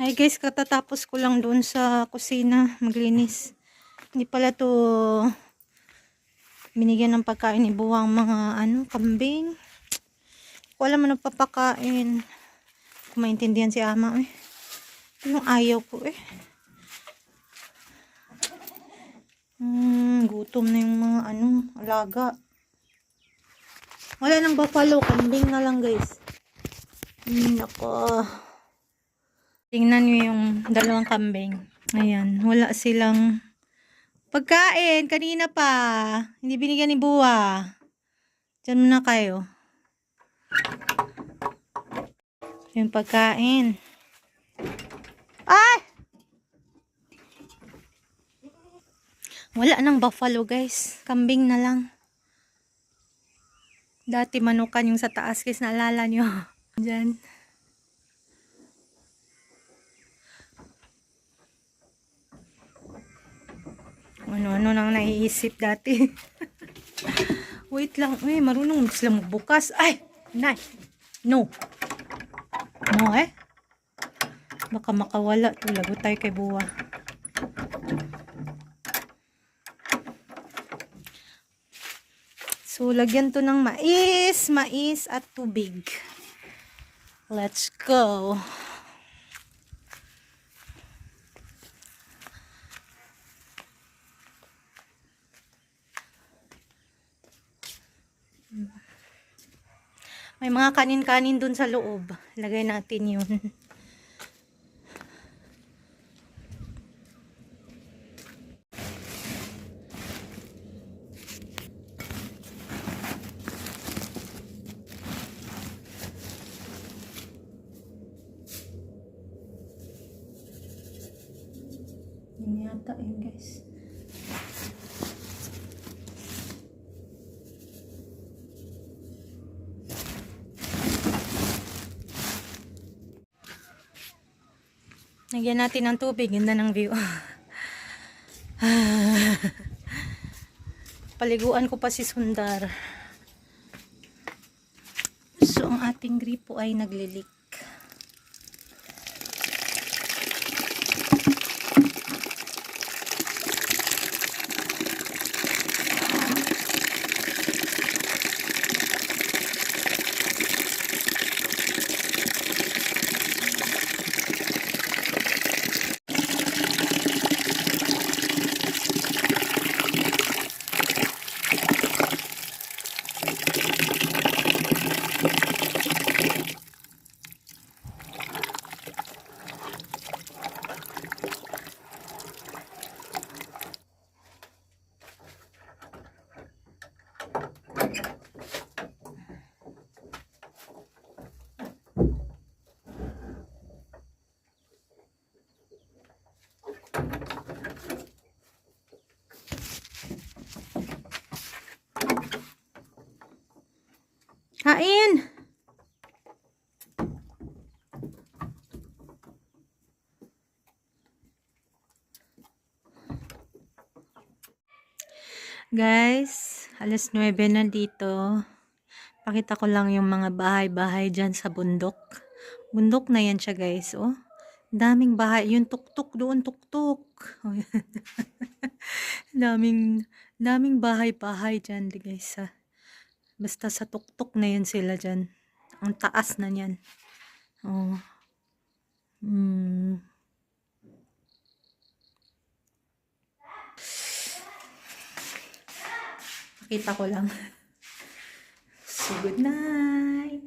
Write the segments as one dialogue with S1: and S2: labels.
S1: Ay guys, katatapos ko lang doon sa kusina maglinis. Hindi pala to binigyan ng pagkain ni Buwang mga kambing. Ko alam mo nagpapakain. Kung maintindihan si ama eh. Yung ayaw ko eh. Gutom na yung mga alaga. Wala nang buffalo, kambing na lang guys. Nako. Tingnan nyo yung dalawang kambing. Ayan, wala silang pagkain. Kanina pa. Hindi binigyan ni Buwa. Diyan muna kayo. Yung pagkain. Ay! Wala nang buffalo guys. Kambing na lang. Dati manukan yung sa taas guys. Naalala nyo. Diyan. Ano-ano nang naiisip dati. Wait lang. Uy, marunong sila magbukas. Ay! Nay! No! No eh? Baka makawala. Lago tayo kay Buwa. So, lagyan to ng mais at tubig. Let's go. May mga kanin-kanin dun sa loob. Lagay natin yun. Yun yata yun guys. Lagyan natin ng tubig. Ganda ng view. Paliguan ko pa si Sundar. So, ang ating gripo ay naglilik. Kain! Guys, alas 9 na dito. Pakita ko lang yung mga bahay-bahay dyan sa bundok. Bundok na yan siya guys, oh. Daming bahay. Yung tuktok doon, tuktok. daming bahay-bahay dyan guys. Basta sa tuktok na yan sila dyan. Ang taas na yan. Oh. Pakita ko lang. So, good night.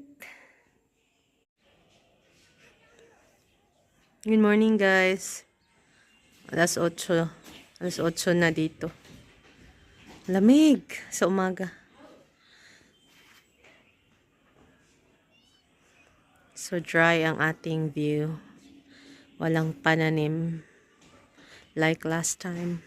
S1: Good morning, guys. Alas 8. Alas 8 na dito. Lamig sa umaga. So, dry ang ating view. Walang pananim. Like last time.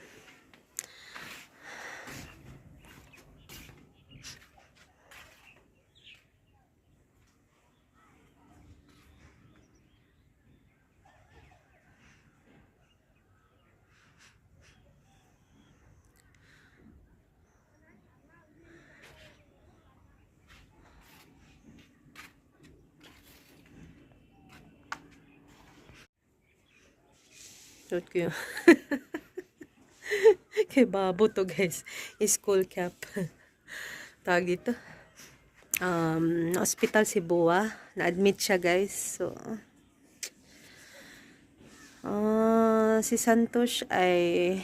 S1: Suot ko yung kay Babo to guys. School cap. Tawag dito. Na-hospital si Buwa. Na-admit siya guys. So, si Santos ay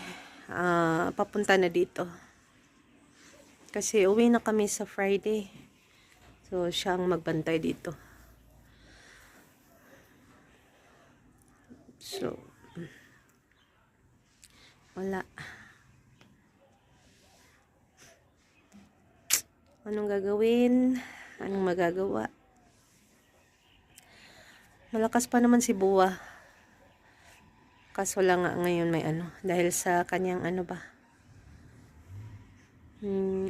S1: papunta na dito. Kasi uwi na kami sa Friday. So, siya ang magbantay dito. So, wala. Anong gagawin? Anong magagawa? Malakas pa naman si Buwa. Kaso lang nga ngayon may dahil sa kanyang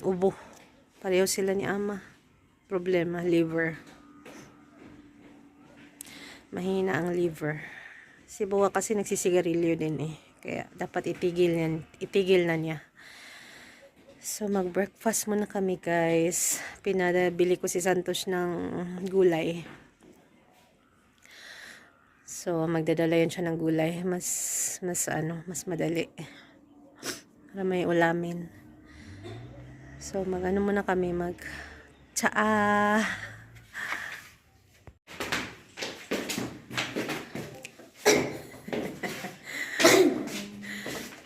S1: ubo. Pareho sila ni Ama. Problema, liver. Mahina ang liver. Si Buwa kasi nagsisigarilyo din eh. Kaya dapat itigil na niya. So mag-breakfast muna kami guys. Pinabili ko si Santos ng gulay. So magdadala yun siya ng gulay. Mas madali. Para may ulamin. So muna kami tsaa.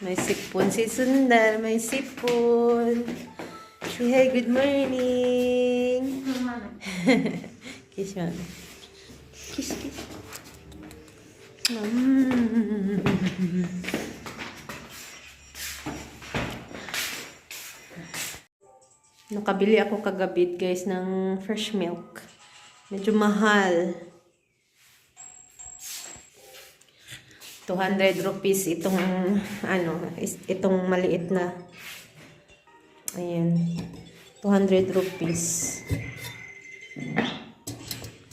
S1: May sipon si Sundar, may sipon. Say hey, good morning. Kiss mami. Kiss. Nakabili ako kagabi guys ng fresh milk. Medyo mahal. 200 rupees itong itong maliit na. Ayan. 200 rupees.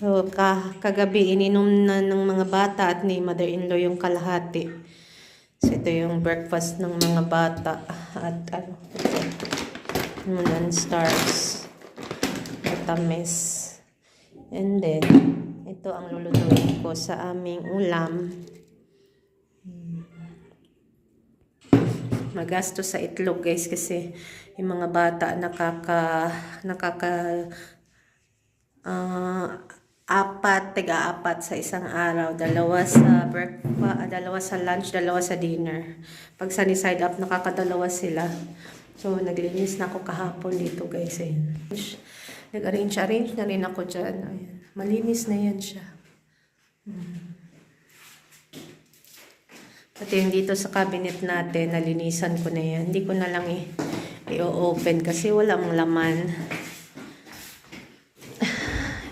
S1: So, kagabi ininom na ng mga bata at ni mother-in-law yung kalahati. So, ito yung breakfast ng mga bata. At non-stars. Matamis. And then, ito ang lulutuin ko sa aming ulam. Magasto sa itlog guys kasi yung mga bata tiga-apat sa isang araw, dalawa sa breakfast, dalawa sa lunch, dalawa sa dinner. Pag sunny side up nakakadalawa sila. So naglinis na ako kahapon dito guys. Ayun. Nag-arrange na rin ako dyan. Ayan. Malinis na yan siya. Pati yung dito sa cabinet natin, nalinisan ko na yan. Hindi ko na lang i-open kasi walang laman.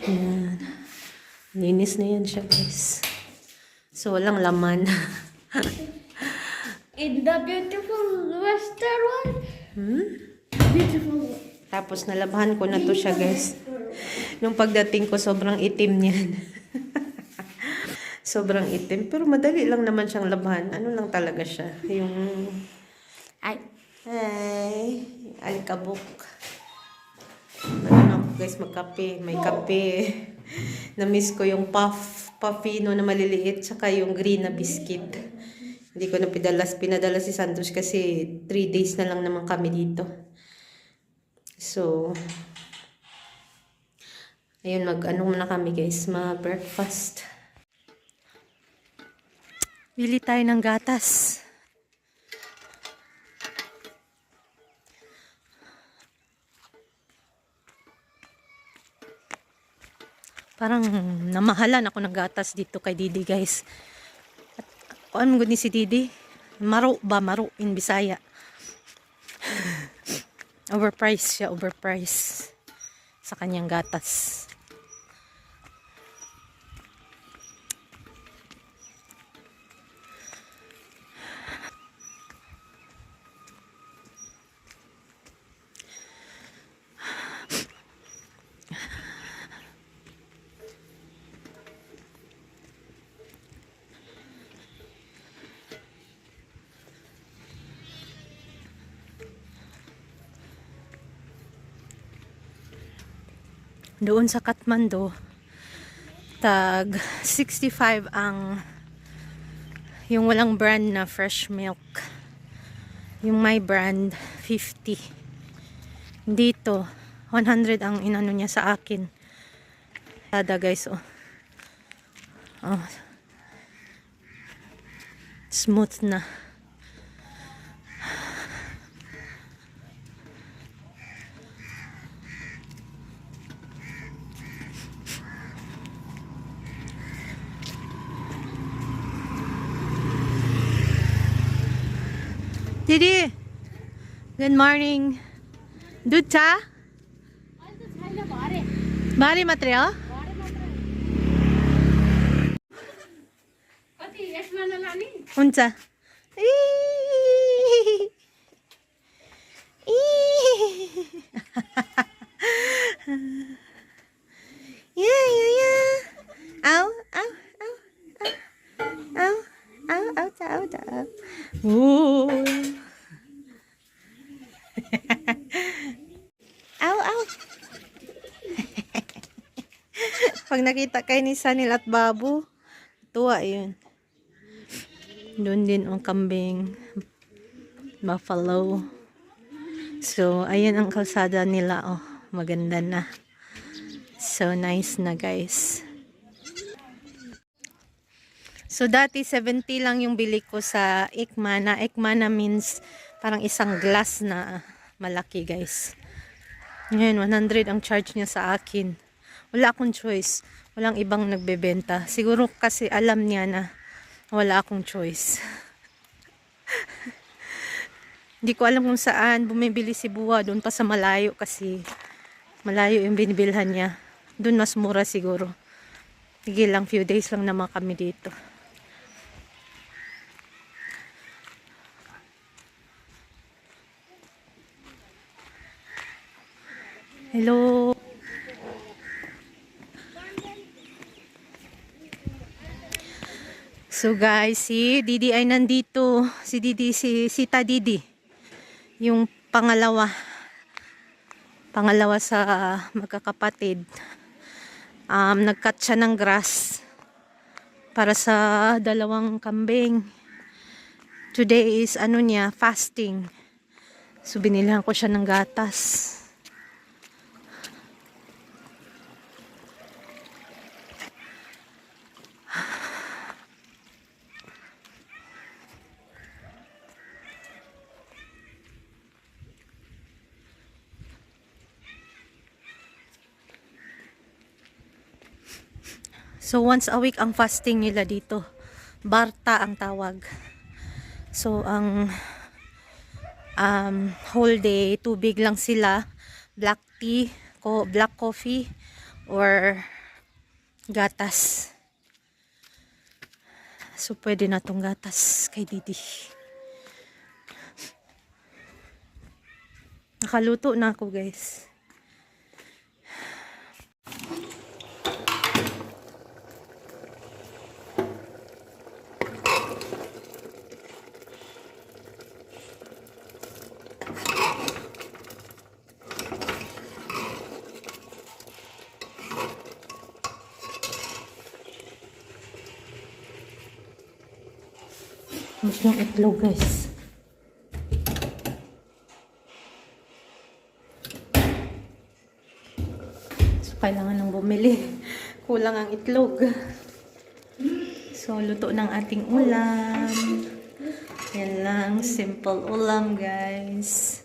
S1: Ayan. Linis na yan siya guys. So walang laman.
S2: In the beautiful restaurant. Beautiful.
S1: Tapos nalabahan ko na to siya guys. Nung pagdating ko sobrang itim niyan. Sobrang itim. Pero madali lang naman siyang labahan. Ano lang talaga siya. Yung alikabok. Ako guys magkape. May kape. Na-miss ko yung puffino na maliliit. Tsaka yung green na biscuit. Hindi ko na pinadala si Santos kasi 3 days na lang naman kami dito. So, ayun, muna kami guys, breakfast. Bili tayo ng gatas. Parang namahalan ako ng gatas dito kay Didi guys. At ano good ni si Didi? Maro in Bisaya. Overpriced siya, overpriced sa kanyang gatas. Doon sa Kathmandu, tag 65 ang Yung walang brand na fresh milk. Yung may brand, 50. Dito, 100 ang inano niya sa akin. Tada guys, oh. Oh. Smooth na. Didi, good morning. दूध चा भारी मात्रै हो हुन्छ आऊ आऊ आऊ आऊ आऊ आऊ आऊ Aw, aw. Pag nakita kay ni Sanil at Babu, tuwa yun. Doon din ang kambing, buffalo. So, ayan ang kalsada nila. Oh, maganda na. So, nice na guys. So, dati 70 lang yung bili ko sa Ekmana. Ekmana means parang isang glass na malaki guys. Ngayon, 100 ang charge niya sa akin. Wala akong choice. Walang ibang nagbebenta. Siguro kasi alam niya na wala akong choice. Hindi ko alam kung saan bumibili si Buwa. Doon pa sa malayo kasi malayo yung binibilhan niya. Doon mas mura siguro. Sige lang, few days lang naman kami dito. Hello. So guys, si Didi ay nandito. Si Didi, si Sita Didi. Yung pangalawa. Pangalawa sa magkakapatid. Nag-cut siya ng grass para sa dalawang kambing. Today is ano niya, fasting. So binilhan ko siya ng gatas. So, once a week ang fasting nila dito. Barta ang tawag. So, ang whole day, tubig lang sila. Black tea, black coffee, or gatas. So, pwede na tong gatas kay Didi. Nakaluto na ako, guys. Mas yung itlog guys. So, kailangan nang bumili. Kulang ang itlog. So, luto ng ating ulam. Yan lang. Simple ulam guys.